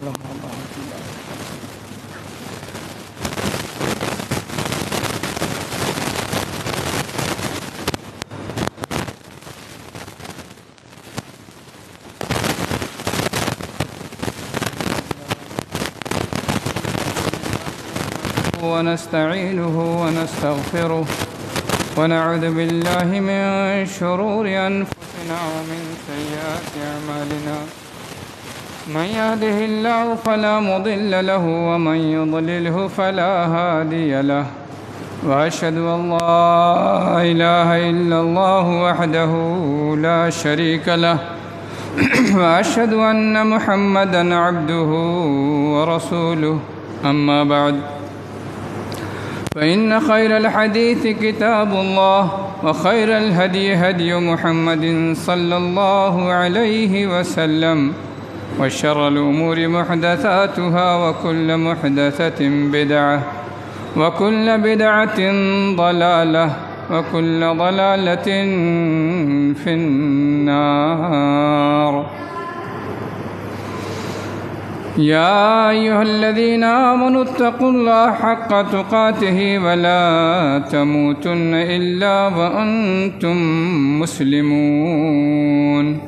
ونستعينه ونستغفره ونعوذ بالله من شرور أنفسنا ومن سيئات أعمالنا من يهده الله فلا مضل له ومن يضلله فلا هادي له وأشهد أن لا إله إلا الله وحده لا شريك له وأشهد أن محمدا عبده ورسوله أما بعد فإن خير الحديث كتاب الله وخير الهدي هدي محمد صلى الله عليه وسلم وشر الأمور محدثاتها وكل محدثة بدعة وكل بدعة ضلالة وكل ضلالة في النار. يا أيها الذين آمنوا اتقوا الله حق تقاته ولا تموتن إلا وأنتم مسلمون.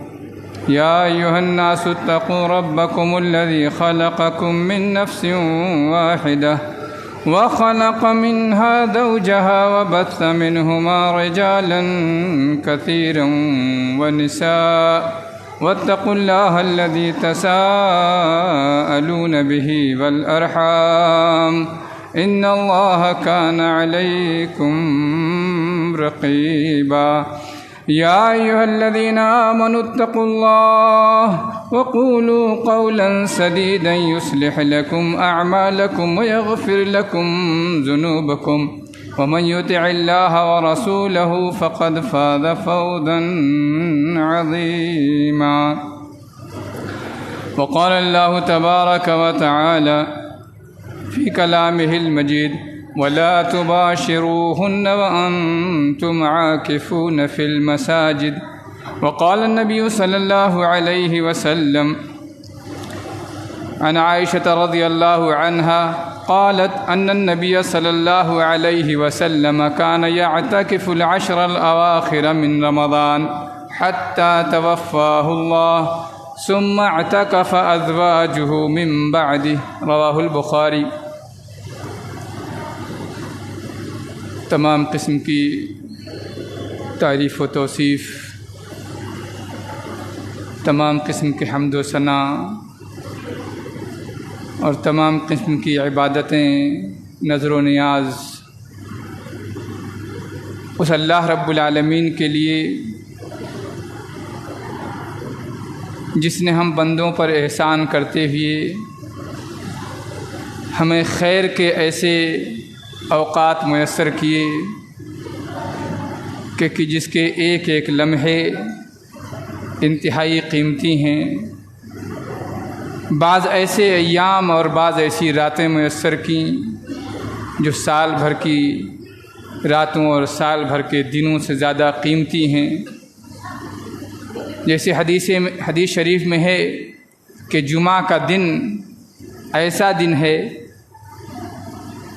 يا أيها الناس اتقوا ربكم الذي خلقكم من نفس واحدة وخلق منها زوجها وبث منهما رجالا كثيرا ونساء واتقوا الله الذي تساءلون به والأرحام إن الله كان عليكم رقيبا. يا أيها الذين آمنوا اتقوا الله وقولوا قولا سديدا يصلح لكم أعمالكم ويغفر لكم ذنوبكم ومن يطع الله ورسوله فقد فاز فوزا عظيما. وقال الله تبارك وتعالى في كلامه المجيد ولا تباشروهن وأنتم عاكفون في المساجد. وقال النبي صلى الله عليه وسلم عن عائشة رضي الله عنها قالت أن النبي صلى الله عليه وسلم كان يعتكف العشر الأواخر من رمضان حتى توفاه الله ثم اعتكف أزواجه من بعده. رواه البخاری. تمام قسم کی تعریف و توصیف، تمام قسم کے حمد و ثنا اور تمام قسم کی عبادتیں، نظر و نیاز اس اللہ رب العالمین کے لیے جس نے ہم بندوں پر احسان کرتے ہوئے ہمیں خیر کے ایسے اوقات میسر کیے کہ جس کے ایک ایک لمحے انتہائی قیمتی ہیں. بعض ایسے ایام اور بعض ایسی راتیں میسر کیں جو سال بھر کی راتوں اور سال بھر کے دنوں سے زیادہ قیمتی ہیں. جیسے حدیث شریف میں ہے کہ جمعہ کا دن ایسا دن ہے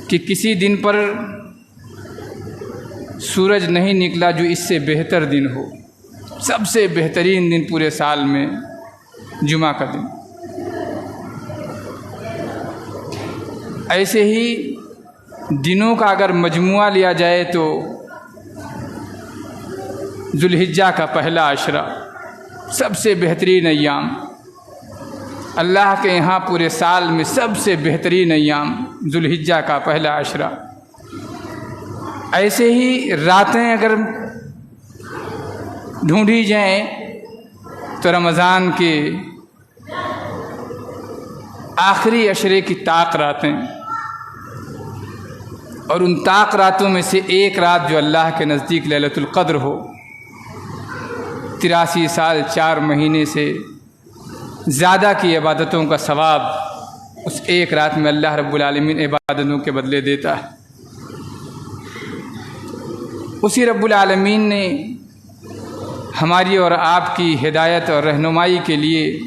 کہ کسی دن پر سورج نہیں نکلا جو اس سے بہتر دن ہو. سب سے بہترین دن پورے سال میں جمعہ کا دن. ایسے ہی دنوں کا اگر مجموعہ لیا جائے تو ذوالحجہ کا پہلا عشرہ سب سے بہترین ایام. اللہ کے یہاں پورے سال میں سب سے بہترین ایام ذوالحجہ کا پہلا عشرہ. ایسے ہی راتیں اگر ڈھونڈی جائیں تو رمضان کے آخری عشرے کی طاق راتیں، اور ان طاق راتوں میں سے ایک رات جو اللہ کے نزدیک لیلۃ القدر ہو. 83 سال 4 مہینے سے زیادہ کی عبادتوں کا ثواب اس ایک رات میں اللہ رب العالمین عبادتوں کے بدلے دیتا ہے. اسی رب العالمین نے ہماری اور آپ کی ہدایت اور رہنمائی کے لیے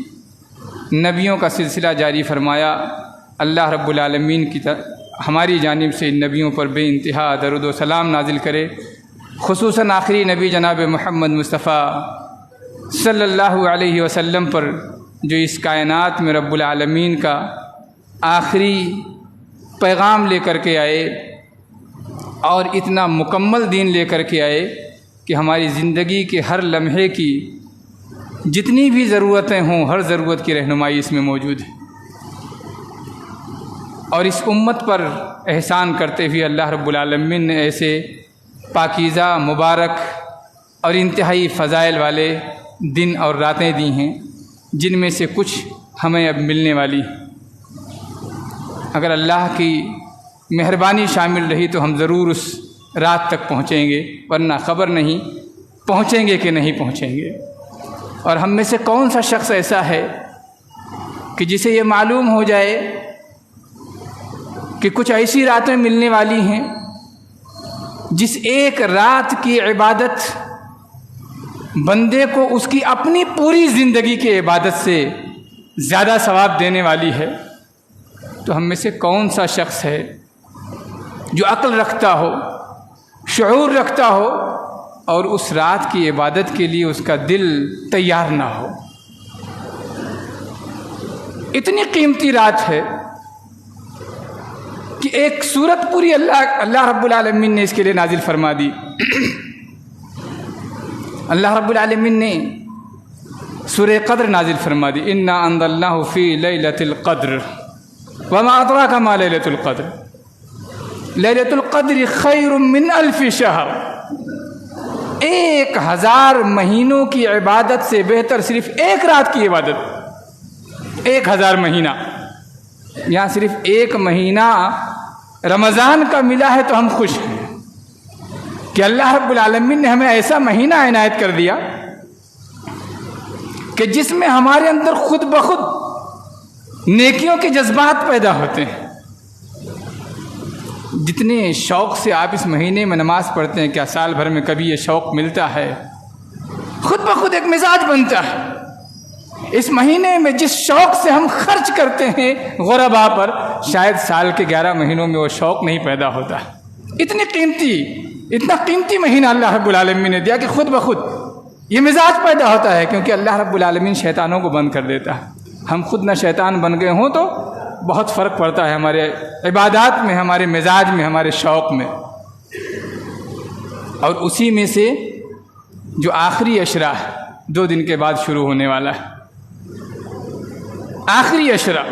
نبیوں کا سلسلہ جاری فرمایا۔ اللہ رب العالمین کی ہماری جانب سے ان نبیوں پر بے انتہا درود و سلام نازل کرے، خصوصاً آخری نبی جناب محمد مصطفیٰ صلی اللہ علیہ وسلم پر، جو اس کائنات میں رب العالمین کا آخری پیغام لے کر کے آئے اور اتنا مکمل دین لے کر کے آئے کہ ہماری زندگی کے ہر لمحے کی جتنی بھی ضرورتیں ہوں، ہر ضرورت کی رہنمائی اس میں موجود ہے۔ اور اس امت پر احسان کرتے ہوئے اللہ رب العالمین نے ایسے پاکیزہ، مبارک اور انتہائی فضائل والے دن اور راتیں دی ہیں، جن میں سے کچھ ہمیں اب ملنے والی۔ اگر اللہ کی مہربانی شامل رہی تو ہم ضرور اس رات تک پہنچیں گے، ورنہ خبر نہیں پہنچیں گے کہ نہیں پہنچیں گے۔ اور ہم میں سے کون سا شخص ایسا ہے کہ جسے یہ معلوم ہو جائے کہ کچھ ایسی راتیں ملنے والی ہیں جس ایک رات کی عبادت بندے کو اس کی اپنی پوری زندگی کی عبادت سے زیادہ ثواب دینے والی ہے؟ تو ہم میں سے کون سا شخص ہے جو عقل رکھتا ہو، شعور رکھتا ہو اور اس رات کی عبادت کے لیے اس کا دل تیار نہ ہو؟ اتنی قیمتی رات ہے کہ ایک سورت پوری اللہ رب العالمین نے اس کے لیے نازل فرما دی۔ اللہ رب العالمین نے سورہ قدر نازل فرما دی، انا انزلناہ فی لیلۃ القدر وما ادراک ما لیلۃ القدر لیلۃ القدر خیر من الف شہر۔ 1000 مہینوں کی عبادت سے بہتر صرف ایک رات کی عبادت۔ 1000 مہینہ، یہاں صرف ایک مہینہ رمضان کا ملا ہے تو ہم خوش ہیں کہ اللہ رب العالمین نے ہمیں ایسا مہینہ عنایت کر دیا کہ جس میں ہمارے اندر خود بخود نیکیوں کے جذبات پیدا ہوتے ہیں۔ جتنے شوق سے آپ اس مہینے میں نماز پڑھتے ہیں، کیا سال بھر میں کبھی یہ شوق ملتا ہے؟ خود بخود ایک مزاج بنتا ہے۔ اس مہینے میں جس شوق سے ہم خرچ کرتے ہیں غربا پر، شاید سال کے 11 مہینوں میں وہ شوق نہیں پیدا ہوتا۔ اتنا قیمتی مہینہ اللہ رب العالمین نے دیا کہ خود بخود یہ مزاج پیدا ہوتا ہے، کیونکہ اللہ رب العالمین شیطانوں کو بند کر دیتا ہے۔ ہم خود نہ شیطان بن گئے ہوں تو بہت فرق پڑتا ہے ہمارے عبادات میں، ہمارے مزاج میں، ہمارے شوق میں۔ اور اسی میں سے جو آخری عشرہ 2 دن کے بعد شروع ہونے والا ہے، آخری عشرہ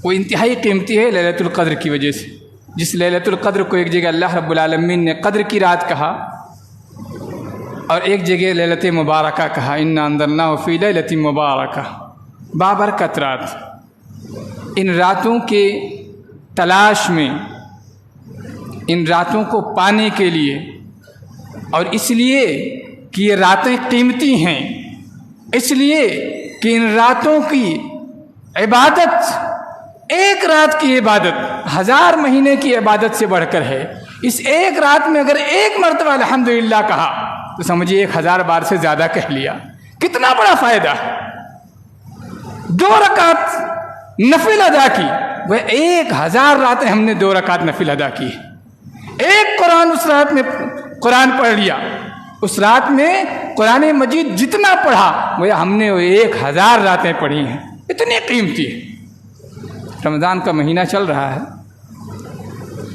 وہ انتہائی قیمتی ہے لیلۃ القدر کی وجہ سے۔ جس لیلۃ القدر کو ایک جگہ اللہ رب العالمین نے قدر کی رات کہا اور ایک جگہ لیلۃ مبارکہ کہا، انا انزلناہ فی لیلۃ مبارکہ، بابرکت رات۔ ان راتوں کے تلاش میں، ان راتوں کو پانے کے لیے، اور اس لیے کہ یہ راتیں قیمتی ہیں، اس لیے کہ ان راتوں کی عبادت، ایک رات کی عبادت 1000 مہینے کی عبادت سے بڑھ کر ہے۔ اس ایک رات میں اگر ایک مرتبہ الحمدللہ کہا تو سمجھیے 1000 بار سے زیادہ کہہ لیا۔ کتنا بڑا فائدہ ہے۔ 2 رکعت نفل ادا کی، وہ 1000 راتیں ہم نے 2 رکعت نفل ادا کی۔ ایک قرآن اس رات میں قرآن پڑھ لیا، اس رات میں قرآن مجید جتنا پڑھا وہ ہم نے 1000 راتیں پڑھی ہیں۔ اتنی قیمتی ہے۔ رمضان کا مہینہ چل رہا ہے،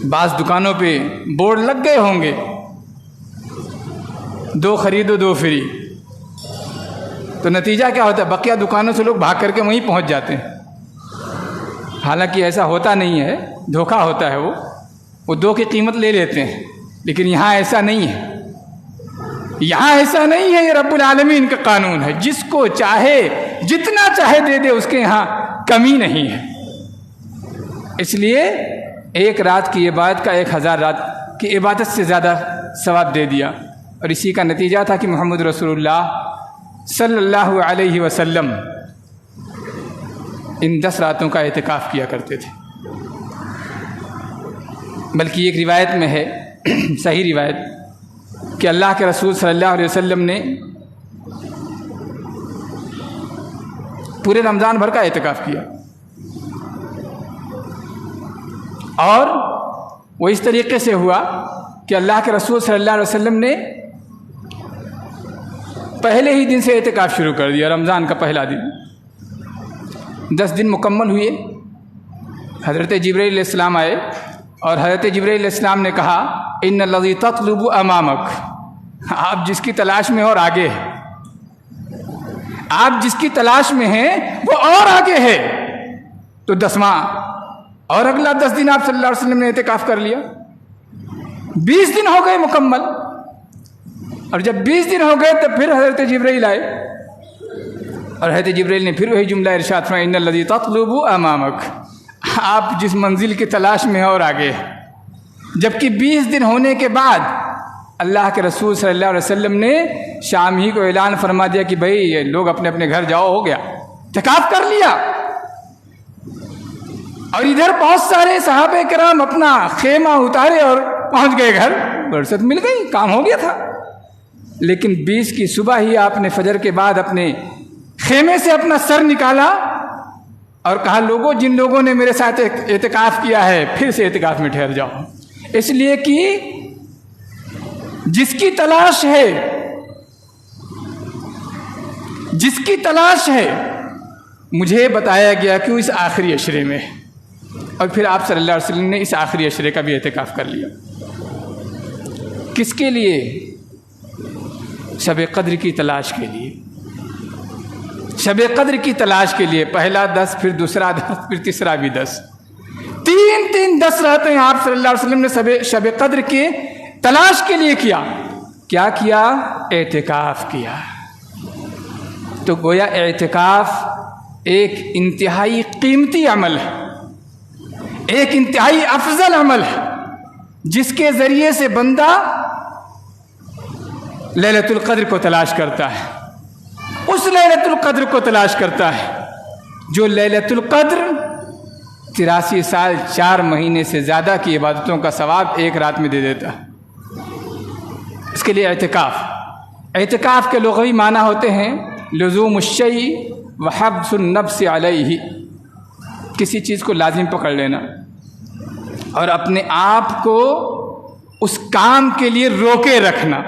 بعض دکانوں پہ بورڈ لگ گئے ہوں گے، 2 خریدو 2 فری، تو نتیجہ کیا ہوتا ہے؟ بقیہ دکانوں سے لوگ بھاگ کر کے وہیں پہنچ جاتے ہیں۔ حالانکہ ایسا ہوتا نہیں ہے، دھوکہ ہوتا ہے، وہ 2 کی قیمت لے لیتے ہیں، لیکن یہاں ایسا نہیں ہے۔ یہاں ایسا نہیں ہے، یہ رب العالمین کا قانون ہے، جس کو چاہے جتنا چاہے دے دے، اس کے یہاں کمی نہیں ہے۔ اس لیے ایک رات کی عبادت کا 1000 رات کی عبادت سے زیادہ ثواب دے دیا، اور اسی کا نتیجہ تھا کہ محمد رسول اللہ صلی اللہ علیہ وسلم ان 10 راتوں کا اعتکاف کیا کرتے تھے۔ بلکہ ایک روایت میں ہے، صحیح روایت، کہ اللہ کے رسول صلی اللہ علیہ وسلم نے پورے رمضان بھر کا اعتکاف کیا، اور وہ اس طریقے سے ہوا کہ اللہ کے رسول صلی اللہ علیہ وسلم نے پہلے ہی دن سے اعتکاف شروع کر دیا، رمضان کا پہلا دن۔ 10 دن مکمل ہوئے، حضرت جبرائیل علیہ السلام آئے اور حضرت جبرائیل علیہ السلام نے کہا ان الذی تطلب امامک، آپ جس کی تلاش میں اور آگے ہے، آپ جس کی تلاش میں ہیں وہ اور آگے ہے۔ تو 10واں اور اگلا 10 دن آپ صلی اللہ علیہ وسلم نے اعتکاف کر لیا، 20 دن ہو گئے مکمل۔ اور جب 20 دن ہو گئے تو پھر حضرت جبرائیل آئے اور حضرت جبرائیل نے پھر وہی جملہ ارشاد فرمایا ان الذی تطلب امامک، آپ جس منزل کی تلاش میں اور آگے ہے۔ جبکہ 20 دن ہونے کے بعد اللہ کے رسول صلی اللہ علیہ وسلم نے شام ہی کو اعلان فرما دیا کہ بھئی یہ لوگ اپنے اپنے گھر جاؤ، ہو گیا، اعتکاف کر لیا۔ اور ادھر بہت سارے صحابہ کرام اپنا خیمہ اتارے اور پہنچ گئے گھر، فرصت مل گئی، کام ہو گیا تھا۔ لیکن 20 کی صبح ہی آپ نے فجر کے بعد اپنے خیمے سے اپنا سر نکالا اور کہا لوگوں جن لوگوں نے میرے ساتھ اعتکاف کیا ہے پھر سے اعتکاف میں ٹھہر جاؤ، اس لیے کہ جس کی تلاش ہے، جس کی تلاش ہے مجھے بتایا گیا کہ وہ اس آخری عشرے میں، اور پھر آپ صلی اللہ علیہ وسلم نے اس آخری عشرے کا بھی اعتکاف کر لیا۔ کس کے لیے؟ شب قدر کی تلاش کے لیے، شب قدر کی تلاش کے لیے۔ پہلا 10، پھر دوسرا 10، پھر تیسرا بھی 10، 3 10 رہتے ہیں آپ صلی اللہ علیہ وسلم نے شب قدر کے تلاش کے لیے کیا۔ کیا کیا؟ اعتکاف کیا۔ تو گویا اعتکاف ایک انتہائی قیمتی عمل ہے، ایک انتہائی افضل عمل ہے، جس کے ذریعے سے بندہ لیلۃ القدر کو تلاش کرتا ہے، اس لیلۃ القدر کو تلاش کرتا ہے جو لیلۃ القدر 83 سال 4 مہینے سے زیادہ کی عبادتوں کا ثواب ایک رات میں دے دیتا ہے۔ اس کے لیے اعتکاف کے لغوی معنی ہوتے ہیں لزوم الشیء وحبس النفس علیہ، کسی چیز کو لازم پکڑ لینا اور اپنے آپ کو اس کام کے لیے روکے رکھنا۔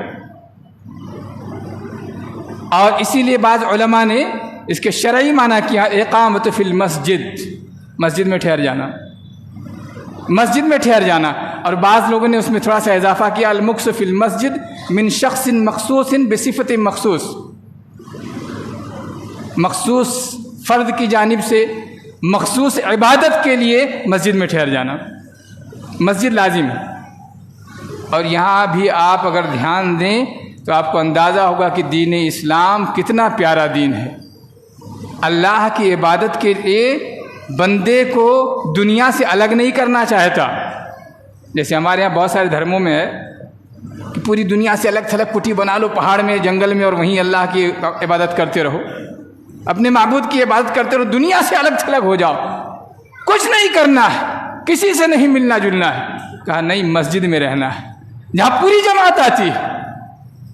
اور اسی لیے بعض علماء نے اس کے شرعی معنی کیا اقامت فی المسجد، مسجد میں ٹھہر جانا، مسجد میں ٹھہر جانا۔ اور بعض لوگوں نے اس میں تھوڑا سا اضافہ کیا المکث فی المسجد من شخص مخصوص بصفت مخصوص، مخصوص فرد کی جانب سے مخصوص عبادت کے لیے مسجد میں ٹھہر جانا، مسجد لازم ہے۔ اور یہاں بھی آپ اگر دھیان دیں تو آپ کو اندازہ ہوگا کہ دین اسلام کتنا پیارا دین ہے۔ اللہ کی عبادت کے لیے بندے کو دنیا سے الگ نہیں کرنا چاہتا، جیسے ہمارے یہاں بہت سارے دھرموں میں ہے کہ پوری دنیا سے الگ تھلگ کٹی بنا لو پہاڑ میں، جنگل میں، اور وہیں اللہ کی عبادت کرتے رہو، اپنے معبود کی عبادت کرتے رہو، دنیا سے الگ تھلگ ہو جاؤ، کچھ نہیں کرنا ہے، کسی سے نہیں ملنا جلنا ہے۔ کہا نہیں، مسجد میں رہنا ہے، جہاں پوری جماعت آتی ہے،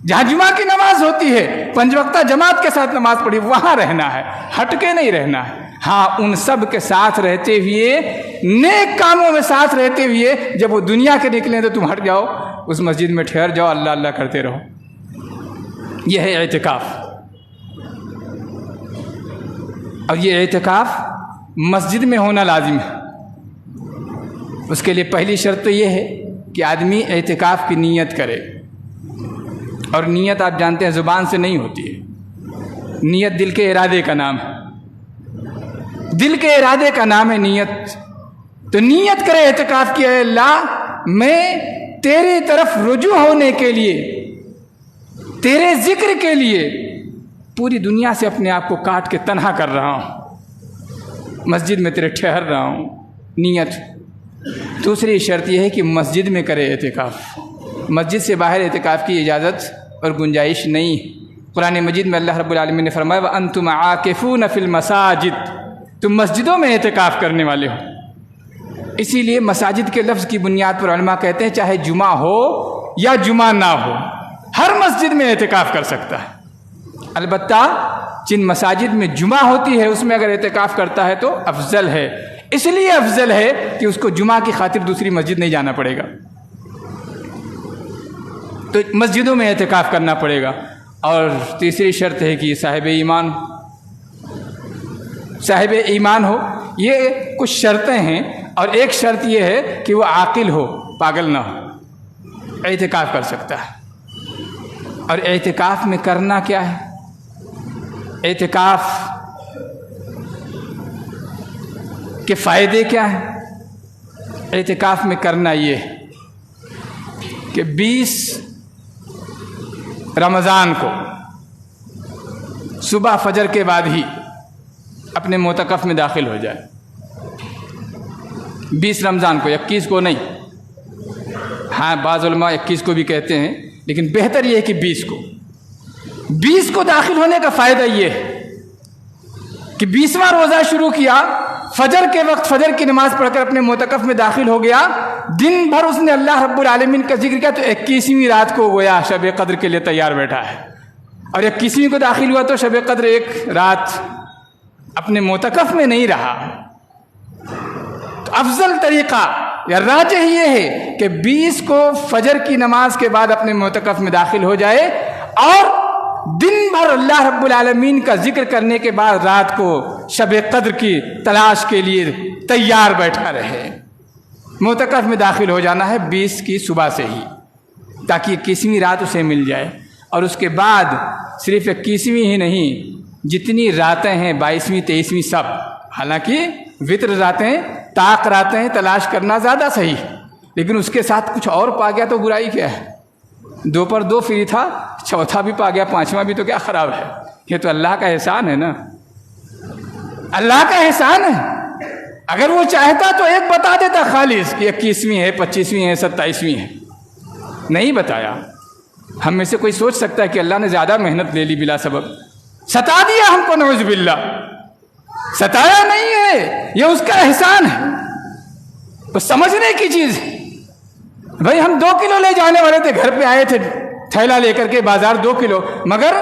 جہاں جمعہ کی نماز ہوتی ہے، 5 وقتہ جماعت کے ساتھ نماز پڑھی، وہاں رہنا ہے، ہٹ کے نہیں رہنا ہے۔ ہاں ان سب کے ساتھ رہتے ہوئے، نیک کاموں میں ساتھ رہتے ہوئے، جب وہ دنیا کے نکلیں تو تم ہٹ جاؤ، اس مسجد میں ٹھہر جاؤ، اللہ اللہ کرتے رہو۔ یہ ہے اعتکاف۔ اور یہ اعتکاف مسجد میں ہونا لازم ہے۔ اس کے لیے پہلی شرط تو یہ ہے کہ آدمی اعتکاف کی نیت کرے، اور نیت آپ جانتے ہیں زبان سے نہیں ہوتی ہے، نیت دل کے ارادے کا نام ہے، دل کے ارادے کا نام ہے نیت۔ تو نیت کرے اعتکاف کی، اے اللہ میں تیری طرف رجوع ہونے کے لیے، تیرے ذکر کے لیے پوری دنیا سے اپنے آپ کو کاٹ کے تنہا کر رہا ہوں، مسجد میں تیرے ٹھہر رہا ہوں، نیت۔ دوسری شرط یہ ہے کہ مسجد میں کرے اعتکاف، مسجد سے باہر اعتکاف کی اجازت اور گنجائش نہیں۔ قرآن مجید میں اللہ رب العالمین نے فرمایا وَأَنْتُمْ عَاكِفُونَ فِي الْمَسَاجِدِ، تم مسجدوں میں اعتکاف کرنے والے ہو۔ اسی لیے مساجد کے لفظ کی بنیاد پر علماء کہتے ہیں چاہے جمعہ ہو یا جمعہ نہ ہو، ہر مسجد میں اعتکاف کر سکتا ہے۔ البتہ جن مساجد میں جمعہ ہوتی ہے اس میں اگر اعتکاف کرتا ہے تو افضل ہے، اس لیے افضل ہے کہ اس کو جمعہ کی خاطر دوسری مسجد نہیں جانا پڑے گا، تو مسجدوں میں اعتکاف کرنا پڑے گا۔ اور تیسری شرط ہے کہ یہ صاحب ایمان ہو۔ یہ کچھ شرطیں ہیں، اور ایک شرط یہ ہے کہ وہ عاقل ہو، پاگل نہ ہو، اعتکاف کر سکتا ہے۔ اور اعتکاف میں کرنا کیا ہے؟ اعتکاف کے فائدے کیا ہیں؟ اعتکاف میں کرنا یہ کہ 20 رمضان کو صبح فجر کے بعد ہی اپنے معتکف میں داخل ہو جائے۔ 20 رمضان کو، 21 کو نہیں، ہاں بعض علماء 21 کو بھی کہتے ہیں، لیکن بہتر یہ ہے کہ 20 کو داخل ہونے کا فائدہ یہ ہے کہ 20واں روزہ شروع کیا، فجر کے وقت فجر کی نماز پڑھ کر اپنے معتکف میں داخل ہو گیا، دن بھر اس نے اللہ رب العالمین کا ذکر کیا، تو 21ویں رات کو گویا شب قدر کے لیے تیار بیٹھا ہے، اور 21ویں کو داخل ہوا تو شب قدر ایک رات اپنے معتکف میں نہیں رہا۔ تو افضل طریقہ یا راجح یہ ہے کہ 20 کو فجر کی نماز کے بعد اپنے معتکف میں داخل ہو جائے، اور دن بھر اللہ رب العالمین کا ذکر کرنے کے بعد رات کو شب قدر کی تلاش کے لیے تیار بیٹھا رہے۔ معتکف میں داخل ہو جانا ہے 20 کی صبح سے ہی، تاکہ 21ویں رات اسے مل جائے، اور اس کے بعد صرف 21ویں ہی نہیں، جتنی راتیں ہیں 22ویں 23ویں سب، حالانکہ وطر راتیں، طاق راتیں تلاش کرنا زیادہ صحیح، لیکن اس کے ساتھ کچھ اور پا گیا تو برائی کیا ہے؟ 2 پر 2 فری تھا، چوتھا بھی پا گیا، 5واں بھی، تو کیا خراب ہے؟ یہ تو اللہ کا احسان ہے نا، اللہ کا احسان ہے۔ اگر وہ چاہتا تو ایک بتا دیتا خالص کہ 21ویں ہے، 25ویں ہے، 27ویں ہے، نہیں بتایا۔ ہم میں سے کوئی سوچ سکتا ہے کہ اللہ نے زیادہ محنت لے لی بلا سبب، ستا دیا ہم کو، نعوذ باللہ، ستایا نہیں ہے، یہ اس کا احسان ہے، تو سمجھنے کی چیز ہے۔ بھائی ہم 2 کلو لے جانے والے تھے، گھر پہ آئے تھے تھیلا لے کر کے بازار 2 کلو، مگر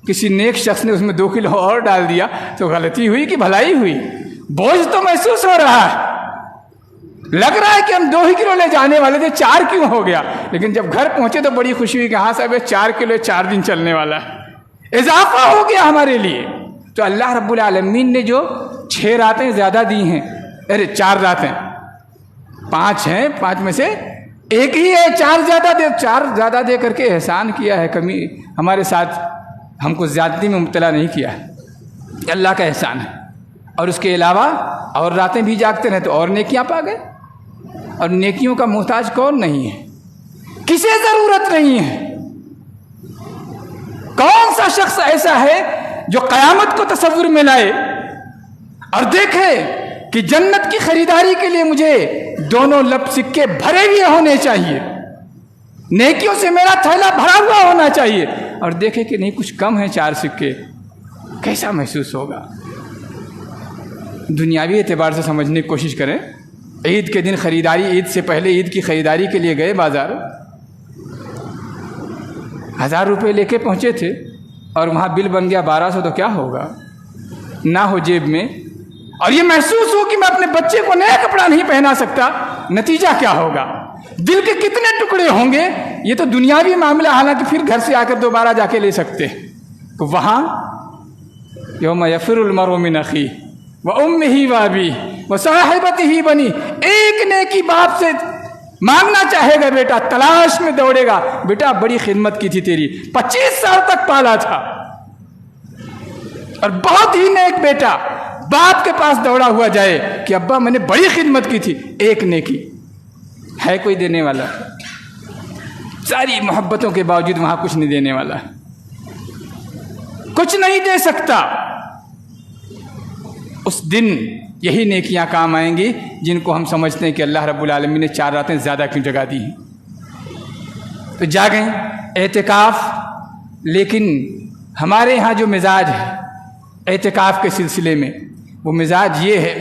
کسی نیک شخص نے اس میں 2 کلو اور ڈال دیا، تو غلطی ہوئی کہ بھلائی ہوئی؟ بوجھ تو محسوس ہو رہا ہے، لگ رہا ہے کہ ہم 2 ہی کلو لے جانے والے تھے، 4 کیوں ہو گیا؟ لیکن جب گھر پہنچے تو بڑی خوشی ہوئی کہ ہاں صاحب 4 کلو 4 دن چلنے والا ہے، اضافہ ہو گیا ہمارے لیے۔ تو اللہ رب العالمین نے جو 6 راتیں زیادہ دی ہیں، 4 راتیں، 5 ہیں، 5 میں سے ایک ہی ہے، 4 زیادہ دے کر کے احسان کیا ہے، کمی ہمارے ساتھ، ہم کو زیادتی میں مبتلا نہیں کیا ہے، اللہ کا احسان ہے۔ اور اس کے علاوہ اور راتیں بھی جاگتے رہے تو اور نیکیاں پا گئے، اور نیکیوں کا محتاج کون نہیں ہے؟ کسے ضرورت نہیں ہے؟ کون سا شخص ایسا ہے جو قیامت کو تصور میں لائے اور دیکھے کہ جنت کی خریداری کے لیے مجھے دونوں لب سکے بھرے ہوئے ہونے چاہیے، نیکیوں سے میرا تھیلا بھرا ہوا ہونا چاہیے، اور دیکھے کہ نہیں کچھ کم ہیں 4 سکے، کیسا محسوس ہوگا؟ دنیاوی اعتبار سے سمجھنے کی کوشش کریں۔ عید کے دن خریداری، عید سے پہلے عید کی خریداری کے لیے گئے بازار، 1000 روپے لے کے پہنچے تھے، اور وہاں بل بن گیا 1200، تو کیا ہوگا؟ نہ ہو جیب میں، اور یہ محسوس ہو کہ میں اپنے بچے کو نیا کپڑا نہیں پہنا سکتا، نتیجہ کیا ہوگا؟ دل کے کتنے ٹکڑے ہوں گے؟ یہ تو دنیاوی معاملہ، حالانکہ پھر گھر سے آ کر دوبارہ جا کے لے سکتے، تو وہاں یوم یفر المرء من اخیہ وامہ وابیہ وصاحبتہ بنیہ، ایک نیکی باپ سے مانگنا چاہے گا بیٹا، تلاش میں دوڑے گا، بیٹا بڑی خدمت کی تھی تیری، 25 سال تک پالا تھا، اور بہت ہی نیک بیٹا باپ کے پاس دوڑا ہوا جائے کہ ابا میں نے بڑی خدمت کی تھی، ایک نیکی ہے کوئی دینے والا؟ ساری محبتوں کے باوجود وہاں کچھ نہیں دینے والا، کچھ نہیں دے سکتا۔ اس دن یہی نیکیاں کام آئیں گی جن کو ہم سمجھتے ہیں کہ اللہ رب العالمین نے 4 راتیں زیادہ کیوں جگہ دی ہیں۔ تو جاگیں اعتکاف، لیکن ہمارے ہاں جو مزاج ہے اعتکاف کے سلسلے میں، وہ مزاج یہ ہے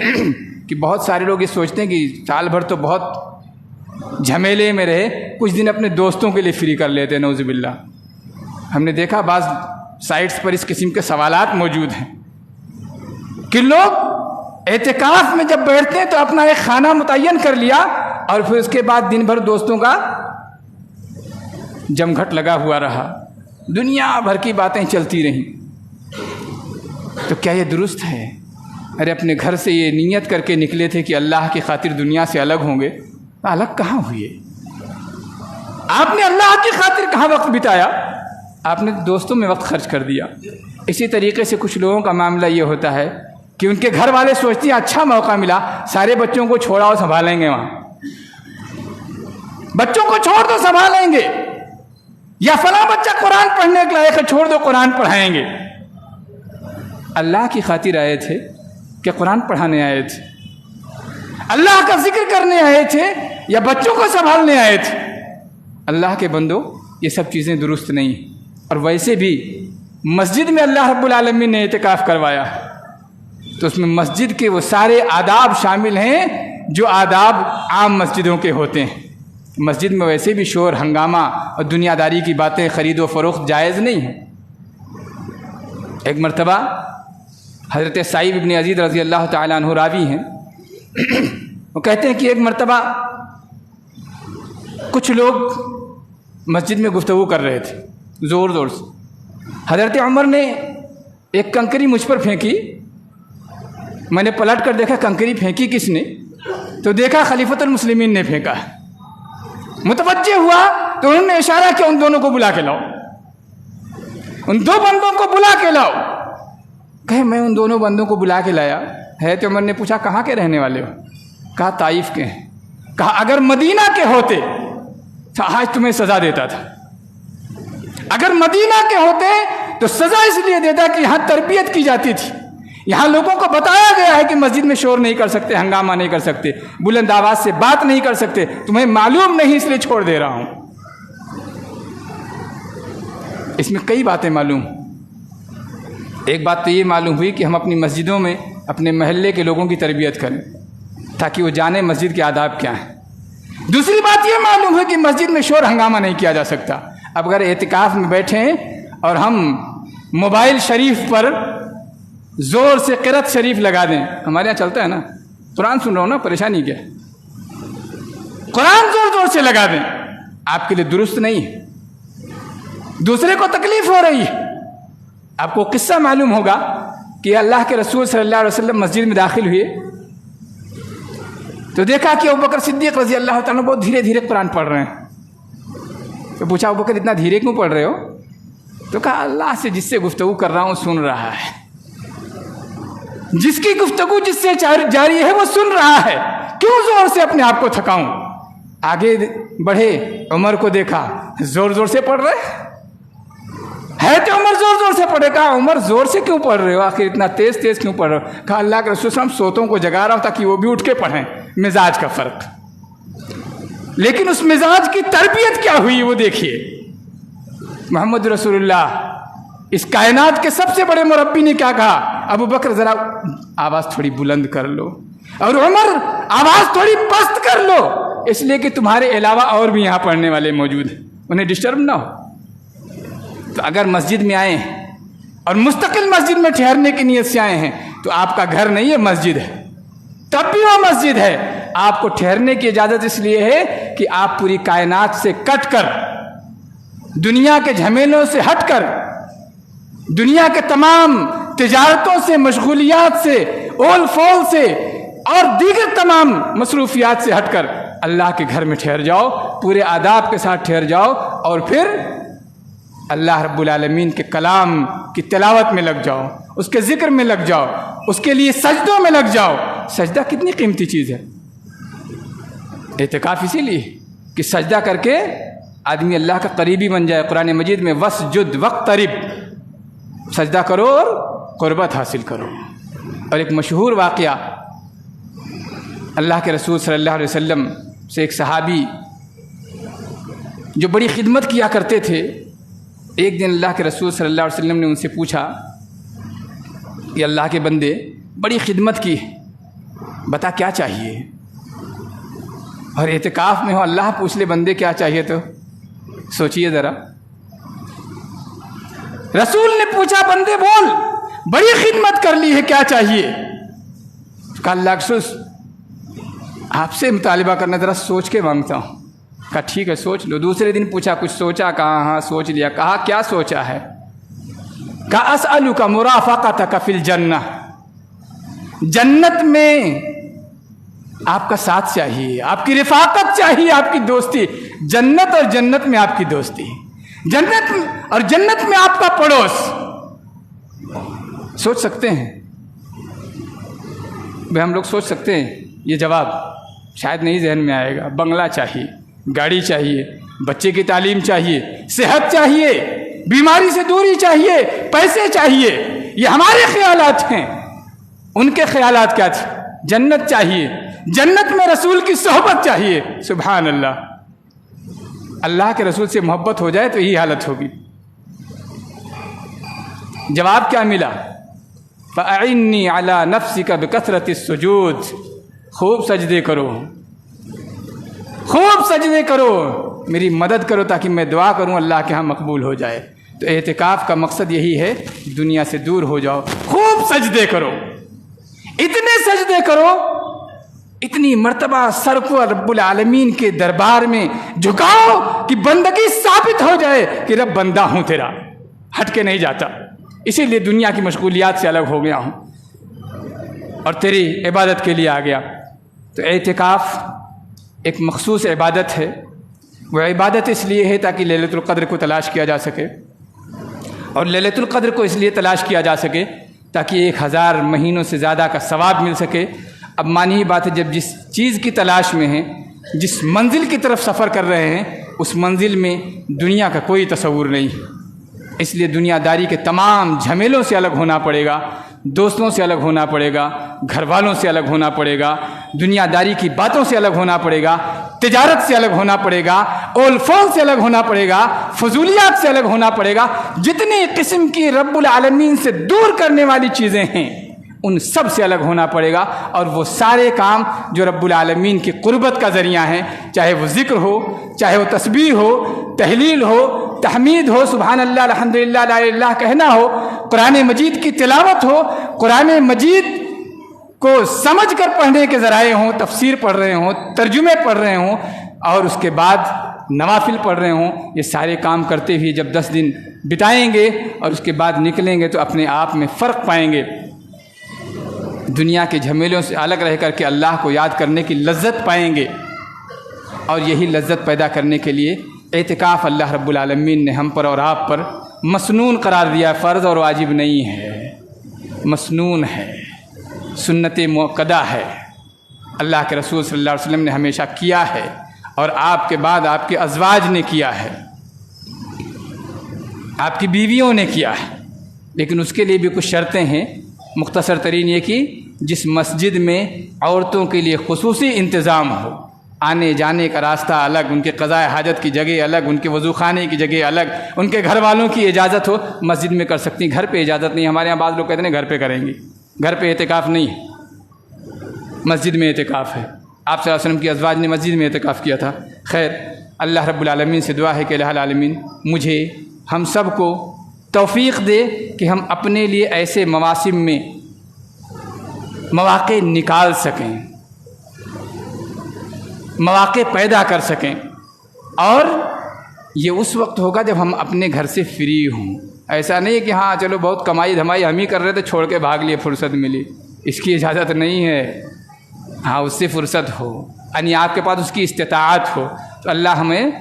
کہ بہت سارے لوگ یہ سوچتے ہیں کہ سال بھر تو بہت جھمیلے میں رہے، کچھ دن اپنے دوستوں کے لیے فری کر لیتے ہیں، نعوذ باللہ۔ ہم نے دیکھا بعض سائٹس پر اس قسم کے سوالات موجود ہیں کہ لوگ اعتکاف میں جب بیٹھتے ہیں تو اپنا ایک خانہ متعین کر لیا اور پھر اس کے بعد دن بھر دوستوں کا جمگھٹ لگا ہوا رہا، دنیا بھر کی باتیں چلتی رہیں۔ تو کیا یہ درست ہے؟ ارے اپنے گھر سے یہ نیت کر کے نکلے تھے کہ اللہ کی خاطر دنیا سے الگ ہوں گے، الگ کہاں ہوئے؟ آپ نے اللہ کی خاطر کہاں وقت بتایا؟ آپ نے دوستوں میں وقت خرچ کر دیا۔ اسی طریقے سے کچھ لوگوں کا معاملہ یہ ہوتا ہے کہ ان کے گھر والے سوچتے ہیں اچھا موقع ملا، سارے بچوں کو چھوڑا اور سنبھالیں گے، وہاں بچوں کو چھوڑ دو سنبھالیں گے، یا فلاں بچہ قرآن پڑھنے کے لائق ہے چھوڑ دو قرآن پڑھائیں گے۔ اللہ کی خاطر آئے تھے کہ قرآن پڑھانے آئے تھے؟ اللہ کا ذکر کرنے آئے تھے یا بچوں کو سنبھالنے آئے تھے؟ اللہ کے بندو، یہ سب چیزیں درست نہیں ہیں۔ اور ویسے بھی مسجد میں اللہ رب العالمین نے اعتکاف کروایا تو اس میں مسجد کے وہ سارے آداب شامل ہیں جو آداب عام مسجدوں کے ہوتے ہیں۔ مسجد میں ویسے بھی شور ہنگامہ اور دنیا داری کی باتیں، خرید و فروخت جائز نہیں ہے۔ ایک مرتبہ حضرت سعید بن یزید رضی اللہ تعالیٰ عنہ راوی ہیں، وہ کہتے ہیں کہ ایک مرتبہ کچھ لوگ مسجد میں گفتگو کر رہے تھے زور زور سے۔ حضرت عمر نے ایک کنکری مجھ پر پھینکی، میں نے پلٹ کر دیکھا کنکری پھینکی کس نے، تو دیکھا خلیفۃ المسلمین نے پھینکا۔ متوجہ ہوا تو انہوں نے اشارہ کیا ان دونوں کو بلا کے لاؤ، ان دو بندوں کو بلا کے لاؤ۔ کہے میں ان دونوں بندوں کو بلا کے لایا ہے تو عمر نے پوچھا کہاں کے رہنے والے ہو؟ کہا طائف کے ہیں۔ کہا اگر مدینہ کے ہوتے تو آج تمہیں سزا دیتا تھا، اگر مدینہ کے ہوتے تو سزا اس لیے دیتا کہ یہاں تربیت کی جاتی تھی، یہاں لوگوں کو بتایا گیا ہے کہ مسجد میں شور نہیں کر سکتے، ہنگامہ نہیں کر سکتے، بلند آواز سے بات نہیں کر سکتے، تمہیں معلوم نہیں اس لیے چھوڑ دے رہا ہوں۔ اس میں کئی باتیں معلوم۔ ایک بات تو یہ معلوم ہوئی کہ ہم اپنی مسجدوں میں اپنے محلے کے لوگوں کی تربیت کریں تاکہ وہ جانیں مسجد کے آداب کیا ہیں۔ دوسری بات یہ معلوم ہوئی کہ مسجد میں شور ہنگامہ نہیں کیا جا سکتا۔ اب اگر اعتکاف میں بیٹھیں اور ہم موبائل شریف پر زور سے قرأت شریف لگا دیں، ہمارے یہاں چلتا ہے نا، قرآن سن رہا ہوں نا، پریشانی کیا ہے، قرآن زور زور سے لگا دیں، آپ کے لیے درست نہیں ہے، دوسرے کو تکلیف ہو رہی ہے۔ آپ کو قصہ معلوم ہوگا کہ اللہ کے رسول صلی اللہ علیہ وسلم مسجد میں داخل ہوئے تو دیکھا کہ ابوبکر صدیق رضی اللہ تعالیٰ بہت دھیرے دھیرے قرآن پڑھ رہے ہیں۔ تو پوچھا ابوبکر اتنا دھیرے کیوں پڑھ رہے ہو؟ تو کہا اللہ سے جس سے گفتگو کر رہا ہوں سن رہا ہے، جس کی گفتگو جس سے جاری ہے وہ سن رہا ہے، کیوں زور سے اپنے آپ کو تھکاؤں۔ آگے بڑھے، عمر کو دیکھا زور زور سے پڑھ رہے ہے تو عمر زور زور سے پڑھے۔ کہا عمر زور سے کیوں پڑھ رہے ہو، آخر اتنا تیز تیز کیوں پڑھ رہے ہو؟ کہا اللہ کے رسول صلی اللہ علیہ وسلم سوتوں کو جگا رہا ہوں تاکہ وہ بھی اٹھ کے پڑھیں، مزاج کا فرق۔ لیکن اس مزاج کی تربیت کیا ہوئی وہ دیکھیے۔ محمد رسول اللہ اس کائنات کے سب سے بڑے مربی نے کیا کہا؟ ابو بکر ذرا آواز تھوڑی بلند کر لو، اور عمر آواز تھوڑی پست کر لو، اس لیے کہ تمہارے علاوہ اور بھی یہاں پڑھنے والے موجود ہیں، انہیں ڈسٹرب نہ ہو۔ تو اگر مسجد میں آئے ہیں اور مستقل مسجد میں ٹھہرنے کی نیت سے آئے ہیں تو آپ کا گھر نہیں ہے، مسجد ہے، تب بھی وہ مسجد ہے۔ آپ کو ٹھہرنے کی اجازت اس لیے ہے کہ آپ پوری کائنات سے کٹ کر، دنیا کے جھمیلوں سے ہٹ کر، دنیا کے تمام تجارتوں سے، مشغولیات سے، اول فول سے اور دیگر تمام مصروفیات سے ہٹ کر اللہ کے گھر میں ٹھہر جاؤ، پورے آداب کے ساتھ ٹھہر جاؤ، اور پھر اللہ رب العالمین کے کلام کی تلاوت میں لگ جاؤ، اس کے ذکر میں لگ جاؤ، اس کے لیے سجدوں میں لگ جاؤ۔ سجدہ کتنی قیمتی چیز ہے۔ اعتکاف اسی لیے کہ سجدہ کر کے آدمی اللہ کا قریبی بن جائے۔ قرآن مجید میں وسجد وقترب، سجدہ کرو اور قربت حاصل کرو۔ اور ایک مشہور واقعہ، اللہ کے رسول صلی اللہ علیہ وسلم سے ایک صحابی جو بڑی خدمت کیا کرتے تھے، ایک دن اللہ کے رسول صلی اللہ علیہ وسلم نے ان سے پوچھا کہ اللہ کے بندے بڑی خدمت کی، بتا کیا چاہیے؟ اور اعتکاف میں ہو، اللہ پوچھ لے بندے کیا چاہیے تو سوچئے ذرا۔ رسول نے پوچھا بندے بول، بڑی خدمت کر لی ہے، کیا چاہیے؟ کہا اللہ کے رسول آپ سے مطالبہ کرنا، ذرا سوچ کے مانگتا ہوں۔ کہا ٹھیک ہے سوچ لو۔ دوسرے دن پوچھا کچھ سوچا؟ کہا ہاں سوچ لیا۔ کہا کیا سوچا ہے؟ کہا اسألک مرافقتک فی الجنہ، جنت میں آپ کا ساتھ چاہیے، آپ کی رفاقت چاہیے، آپ کی دوستی، جنت اور جنت میں آپ کی دوستی، جنت اور جنت میں آپ کا پڑوس۔ سوچ سکتے ہیں بھائی، ہم لوگ سوچ سکتے ہیں یہ جواب؟ شاید نہیں ذہن میں آئے گا۔ بنگلہ چاہیے، گاڑی چاہیے، بچے کی تعلیم چاہیے، صحت چاہیے، بیماری سے دوری چاہیے، پیسے چاہیے، یہ ہمارے خیالات ہیں۔ ان کے خیالات کیا تھے؟ جنت چاہیے، جنت میں رسول کی صحبت چاہیے۔ سبحان اللہ، اللہ کے رسول سے محبت ہو جائے تو یہی حالت ہوگی۔ جواب کیا ملا؟ فَأَعِنِّي عَلَى نَفْسِكَ بِكَثْرَةِ السُّجُودِ، خوب سجدے کرو، خوب سجدے کرو، میری مدد کرو تاکہ میں دعا کروں اللہ کے ہاں مقبول ہو جائے۔ تو اعتکاف کا مقصد یہی ہے، دنیا سے دور ہو جاؤ، خوب سجدے کرو، اتنے سجدے کرو، اتنی مرتبہ سر کو رب العالمین کے دربار میں جھکاؤ کہ بندگی ثابت ہو جائے کہ رب بندہ ہوں تیرا، ہٹ کے نہیں جاتا، اسی لیے دنیا کی مشغولیات سے الگ ہو گیا ہوں اور تیری عبادت کے لیے آ گیا۔ تو اعتکاف ایک مخصوص عبادت ہے، وہ عبادت اس لیے ہے تاکہ لیلۃ القدر کو تلاش کیا جا سکے، اور لیلۃ القدر کو اس لیے تلاش کیا جا سکے تاکہ 1000 مہینوں سے زیادہ کا ثواب مل سکے۔ اب مانی بات ہے، جب جس چیز کی تلاش میں ہیں، جس منزل کی طرف سفر کر رہے ہیں، اس منزل میں دنیا کا کوئی تصور نہیں، اس لیے دنیا داری کے تمام جھمیلوں سے الگ ہونا پڑے گا، دوستوں سے الگ ہونا پڑے گا، گھر والوں سے الگ ہونا پڑے گا، دنیا داری کی باتوں سے الگ ہونا پڑے گا، تجارت سے الگ ہونا پڑے گا، اول فون سے الگ ہونا پڑے گا، فضولیات سے الگ ہونا پڑے گا، جتنی قسم کی رب العالمین سے دور کرنے والی چیزیں ہیں ان سب سے الگ ہونا پڑے گا، اور وہ سارے کام جو رب العالمین کی قربت کا ذریعہ ہیں، چاہے وہ ذکر ہو، چاہے وہ تسبیح ہو، تحلیل ہو، تحمید ہو، سبحان اللہ الحمدللہ لا الہ الا اللہ کہنا ہو، قرآن مجید کی تلاوت ہو، قرآن مجید کو سمجھ کر پڑھنے کے ذرائع ہوں، تفسیر پڑھ رہے ہوں، ترجمے پڑھ رہے ہوں، اور اس کے بعد نوافل پڑھ رہے ہوں، یہ سارے کام کرتے ہوئے جب 10 دن بتائیں گے اور اس کے بعد نکلیں گے تو اپنے آپ میں فرق پائیں گے، دنیا کے جھمیلوں سے الگ رہ کر کے اللہ کو یاد کرنے کی لذت پائیں گے۔ اور یہی لذت پیدا کرنے کے لیے اعتکاف اللہ رب العالمین نے ہم پر اور آپ پر مسنون قرار دیا، فرض اور واجب نہیں ہے، مسنون ہے، سنت مؤکدہ ہے، اللہ کے رسول صلی اللہ علیہ وسلم نے ہمیشہ کیا ہے، اور آپ کے بعد آپ کے ازواج نے کیا ہے، آپ کی بیویوں نے کیا ہے، لیکن اس کے لیے بھی کچھ شرطیں ہیں۔ مختصر ترین یہ کہ جس مسجد میں عورتوں کے لیے خصوصی انتظام ہو، آنے جانے کا راستہ الگ، ان کے قضاء حاجت کی جگہ الگ، ان کے وضو خانے کی جگہ الگ، ان کے گھر والوں کی اجازت ہو، مسجد میں کر سکتی ہیں، گھر پہ اجازت نہیں۔ ہمارے یہاں بعض لوگ کہتے ہیں گھر پہ کریں گے، گھر پہ اعتکاف نہیں ہے، مسجد میں اعتکاف ہے۔ آپ صلی اللہ علیہ وسلم کی ازواج نے مسجد میں اعتکاف کیا تھا۔ خیر، اللہ رب العالمین سے دعا ہے کہ الہ العالمین مجھے ہم سب کو توفیق دے کہ ہم اپنے لیے ایسے مواسم میں مواقع نکال سکیں، مواقع پیدا کر سکیں، اور یہ اس وقت ہوگا جب ہم اپنے گھر سے فری ہوں۔ ایسا نہیں کہ ہاں چلو بہت کمائی دھمائی ہم ہی کر رہے تھے، چھوڑ کے بھاگ لیے، فرصت ملی، اس کی اجازت نہیں ہے۔ ہاں اس سے فرصت ہو، یعنی آپ کے پاس اس کی استطاعت ہو، تو اللہ ہمیں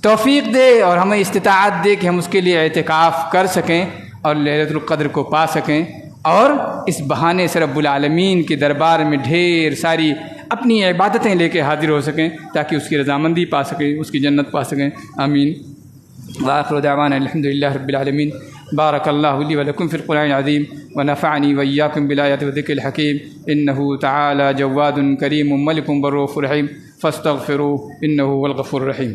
توفیق دے اور ہمیں استطاعت دے کہ ہم اس کے لیے اعتکاف کر سکیں اور لیلۃ القدر کو پا سکیں، اور اس بہانے سے رب العالمین کے دربار میں ڈھیر ساری اپنی عبادتیں لے کے حاضر ہو سکیں تاکہ اس کی رضامندی پا سکیں، اس کی جنت پا سکیں۔ آمین۔ وآخر دعوانا الحمدللہ رب العالمین۔ بارک اللہ لی ولکم فی القرآن العظیم ونفعنی وإیاکم بالآیات والذکر الحکیم، انہ تعالی جواد کریم ملک بالرؤوف الرحیم، فاستغفروہ انہ هو الغفور الرحیم۔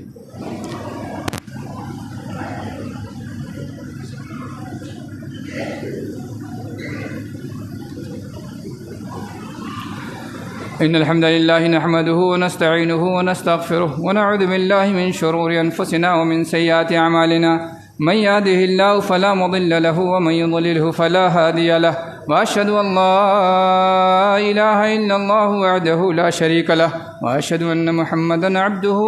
إن الحمد لله نحمده ونستعينه ونستغفره ونعوذ بالله من شرور أنفسنا ومن سيئات أعمالنا من يهده الله فلا مضل له ومن يضلله فلا هادي له وأشهد أن لا إله إلا الله وحده لا شريك له وأشهد أن محمدا عبده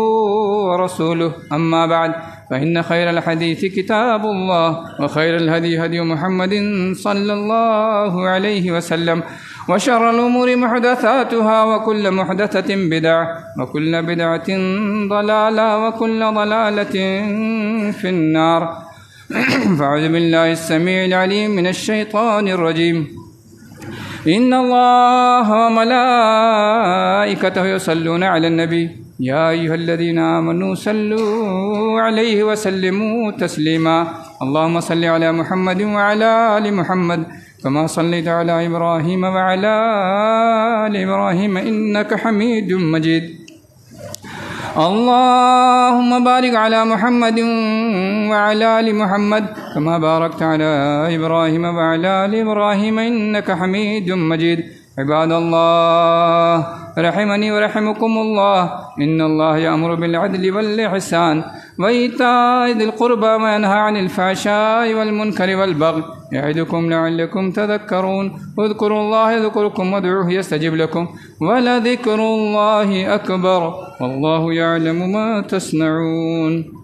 ورسوله أما بعد فإن خير الحديث كتاب الله وخير الهدي هدي محمد صلى الله عليه وسلم وشر الأمور محدثاتها وكل محدثة بدعة وكل بدعة ضلالة وكل ضلالة في النار فأعوذ بالله السميع العليم من الشيطان الرجيم إن الله وملائكته يصلون على النبي يا أيها الذين آمنوا صلوا عليه وسلموا تسليما اللهم صل على محمد وعلى آل محمد كما صليت على إبراهيم وعلى آل إبراهيم إنك حميد مجيد اللهم بارك على محمد وعلى آل محمد كما باركت على إبراهيم وعلى آل إبراهيم إنك حميد مجيد عباد الله رحمني ورحمكم الله إن الله يأمر بالعدل والإحسان وإيتاء ذي القربى وينهى عن الفحشاء والمنكر والبغي يعظكم لعلكم تذكرون اذكروا الله يذكركم وادعوه يستجب لكم ولذكر الله أكبر والله يعلم ما تصنعون